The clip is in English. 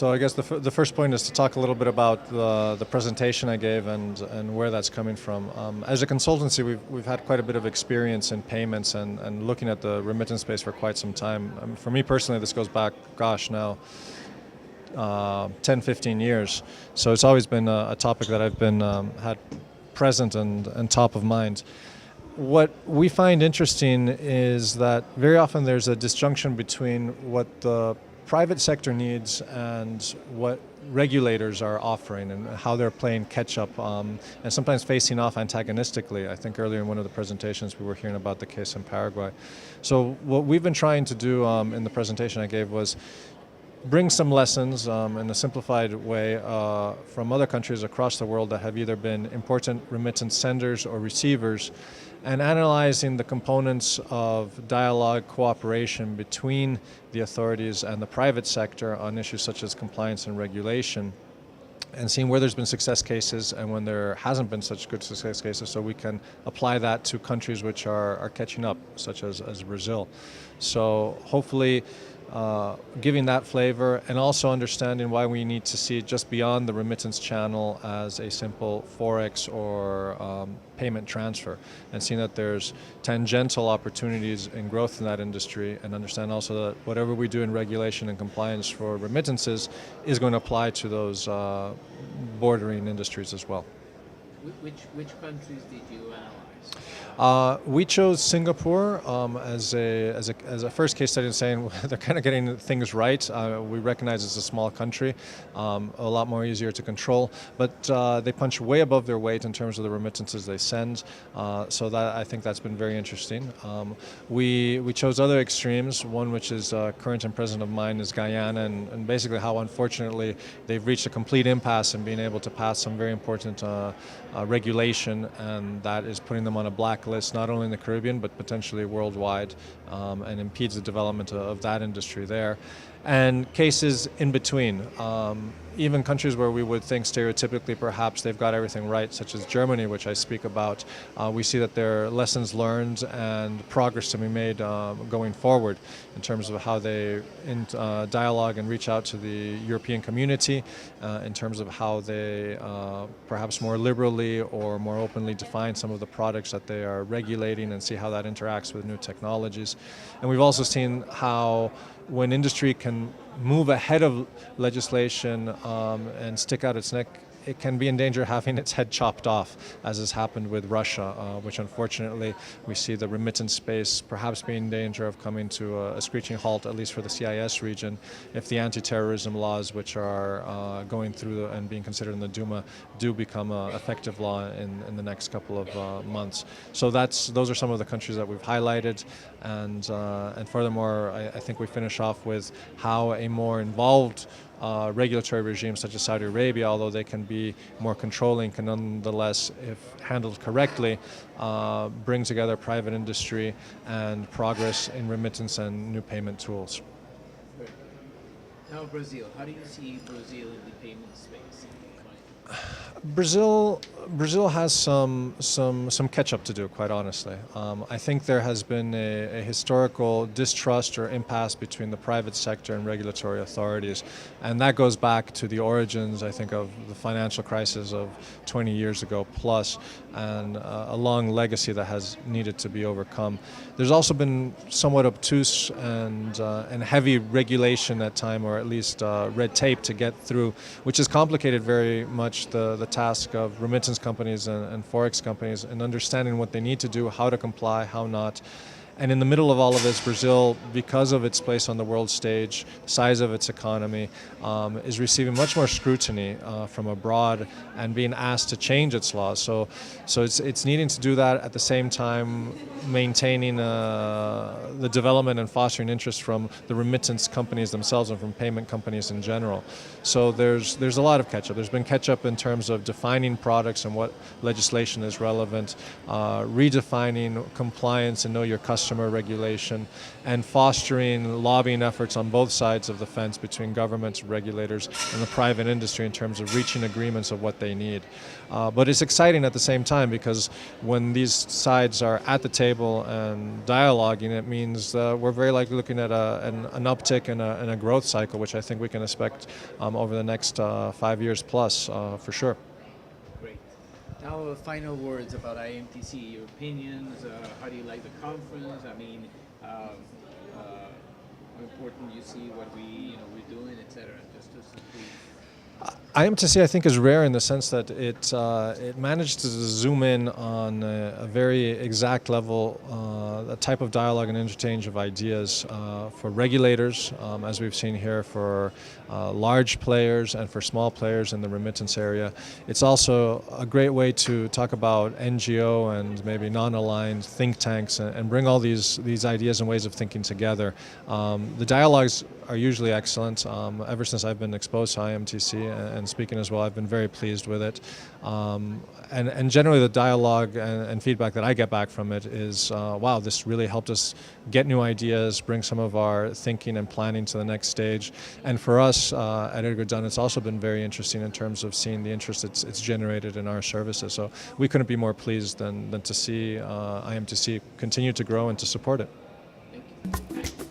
So I guess the first point is to talk a little bit about the presentation I gave and where that's coming from. As a consultancy, we've had quite a bit of experience in payments and looking at the remittance space for quite some time. For me personally, this goes back, now 10, 15 years. So it's always been a topic that I've been had present and top of mind. What we find interesting is that very often there's a disjunction between what the private sector needs and what regulators are offering and how they're playing catch up and sometimes facing off antagonistically. I think earlier in one of the presentations we were hearing about the case in Paraguay. So what we've been trying to do in the presentation I gave was bring some lessons in a simplified way from other countries across the world that have either been important remittance senders or receivers, and analyzing the components of dialogue, cooperation between the authorities and the private sector on issues such as compliance and regulation, and seeing where there's been success cases and when there hasn't been such good success cases, so we can apply that to countries which are catching up, such as Brazil. So hopefully giving that flavor and also understanding why we need to see just beyond the remittance channel as a simple forex or payment transfer, and seeing that there's tangential opportunities in growth in that industry, and understand also that whatever we do in regulation and compliance for remittances is going to apply to those bordering industries as well. Which countries did you analyze? We chose Singapore as a first case study, saying they're kind of getting things right. We recognize it's a small country, a lot more easier to control, but they punch way above their weight in terms of the remittances they send. So that, I think that's been very interesting. We chose other extremes. One which is current and present of mine is Guyana, and basically how unfortunately they've reached a complete impasse in being able to pass some very important regulation, and that is putting them on a blacklist not only in the Caribbean but potentially worldwide, and impedes the development of that industry there. And cases in between, even countries where we would think stereotypically perhaps they've got everything right, such as Germany, which I speak about, we see that there are lessons learned and progress to be made going forward in terms of how they dialogue and reach out to the European community, in terms of how they perhaps more liberally or more openly define some of the products that they are regulating, and see how that interacts with new technologies. And we've also seen how when industry can move ahead of legislation and stick out its neck, it can be in danger of having its head chopped off, as has happened with Russia, which unfortunately we see the remittance space perhaps being in danger of coming to a screeching halt, at least for the CIS region, if the anti-terrorism laws which are going through and being considered in the Duma do become effective law in the next couple of months. So those are some of the countries that we've highlighted, and furthermore, I think we finish off with how a more involved regulatory regimes such as Saudi Arabia, although they can be more controlling, can nonetheless, if handled correctly, bring together private industry and progress in remittance and new payment tools. Now Brazil, how do you see Brazil in the payment space? Brazil has some catch up to do, quite honestly. I think there has been a historical distrust or impasse between the private sector and regulatory authorities, and that goes back to the origins, I think, of the financial crisis of 20 years ago plus, and a long legacy that has needed to be overcome. There's also been somewhat obtuse and heavy regulation at time, or at least red tape to get through, which has complicated very much the task of remittance companies and forex companies in understanding what they need to do, how to comply, how not. And in the middle of all of this, Brazil, because of its place on the world stage, size of its economy, is receiving much more scrutiny from abroad and being asked to change its laws. So it's needing to do that at the same time maintaining the development and fostering interest from the remittance companies themselves and from payment companies in general. So there's a lot of catch-up. There's been catch-up in terms of defining products and what legislation is relevant, redefining compliance and know your customer customer regulation, and fostering lobbying efforts on both sides of the fence between governments, regulators, and the private industry in terms of reaching agreements of what they need. But it's exciting at the same time because when these sides are at the table and dialoguing, it means we're very likely looking at an uptick in a growth cycle, which I think we can expect over the next 5 years plus, for sure. Great. Now, final words about IMTC. Your opinions. How do you like the conference? I mean, how important you see what we're doing, etc. Just brief. IMTC, I think, is rare in the sense that it managed to zoom in on a very exact level, a type of dialogue and interchange of ideas for regulators, as we've seen here, for large players and for small players in the remittance area. It's also a great way to talk about NGO and maybe non-aligned think tanks and bring all these ideas and ways of thinking together. The dialogues are usually excellent. Ever since I've been exposed to IMTC and speaking as well, I've been very pleased with it. And generally the dialogue and feedback that I get back from it is, wow, this really helped us get new ideas, bring some of our thinking and planning to the next stage. And for us at Edgar Dunn, it's also been very interesting in terms of seeing the interest it's generated in our services. So we couldn't be more pleased than to see IMTC continue to grow and to support it. Thank you.